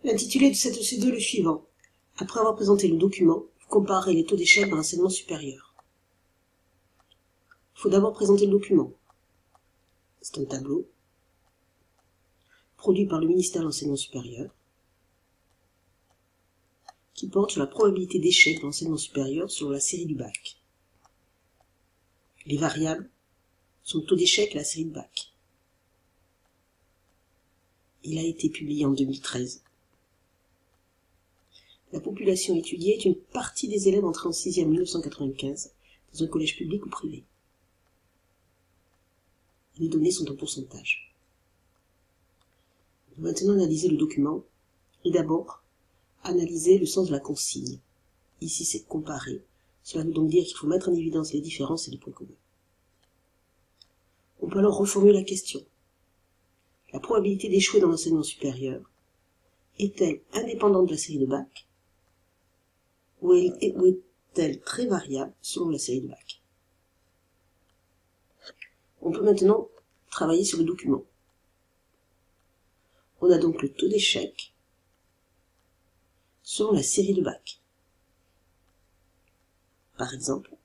L'intitulé de cette EC2 est le suivant. Après avoir présenté le document, vous comparez les taux d'échec dans l'enseignement supérieur. Il faut d'abord présenter le document. C'est un tableau produit par le ministère de l'Enseignement supérieur qui porte sur la probabilité d'échec dans l'enseignement supérieur selon la série du bac. Les variables sont le taux d'échec et la série de bac. Il a été publié en 2013. La population étudiée est une partie des élèves entrés en 6e en 1995 dans un collège public ou privé. Les données sont en pourcentage. On va maintenant analyser le document et d'abord analyser le sens de la consigne. Ici c'est comparer. Cela veut donc dire qu'il faut mettre en évidence les différences et les points communs. On peut alors reformuler la question. La probabilité d'échouer dans l'enseignement supérieur est-elle indépendante de la série de bac ou est-elle très variable selon la série de bac? On peut maintenant travailler sur le document. On a donc le taux d'échec selon la série de bac. Par exemple,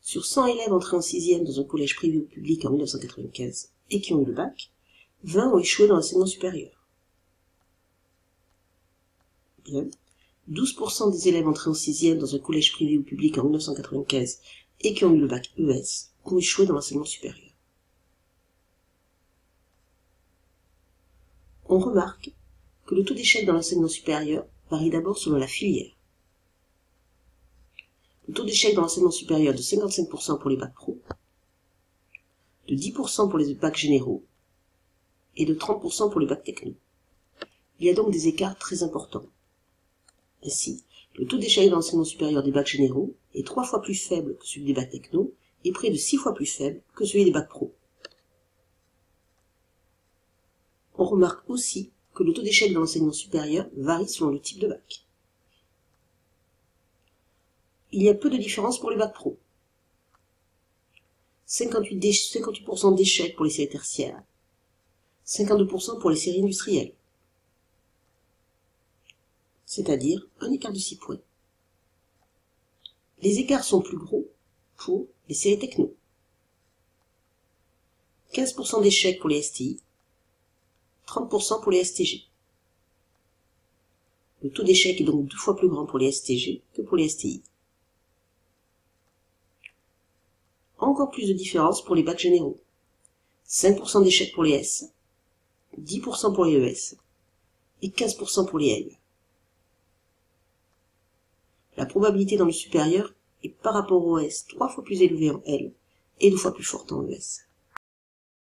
sur 100 élèves entrés en 6e dans un collège privé ou public en 1995 et qui ont eu le bac, 20 ont échoué dans l'enseignement supérieur. Bien. 12% des élèves entrés en 6e dans un collège privé ou public en 1995 et qui ont eu le bac ES ont échoué dans l'enseignement supérieur. On remarque que le taux d'échec dans l'enseignement supérieur varie d'abord selon la filière. Le taux d'échec dans l'enseignement supérieur de 55% pour les bacs pro, de 10% pour les bacs généraux et de 30% pour les bacs techno. Il y a donc des écarts très importants. Ainsi, le taux d'échec dans l'enseignement supérieur des bacs généraux est 3 fois plus faible que celui des bacs techno et près de 6 fois plus faible que celui des bacs pro. On remarque aussi que le taux d'échec dans l'enseignement supérieur varie selon le type de bac. Il y a peu de différence pour les bacs pro. 58% d'échecs pour les séries tertiaires, 52% pour les séries industrielles, c'est-à-dire un écart de 6 points. Les écarts sont plus gros pour les séries techno. 15% d'échecs pour les STI, 30% pour les STG. Le taux d'échec est donc 2 fois plus grand pour les STG que pour les STI. Encore plus de différence pour les bacs généraux. 5% d'échecs pour les S, 10% pour les ES et 15% pour les L. La probabilité dans le supérieur est par rapport au S 3 fois plus élevée en L et 2 fois plus forte en ES.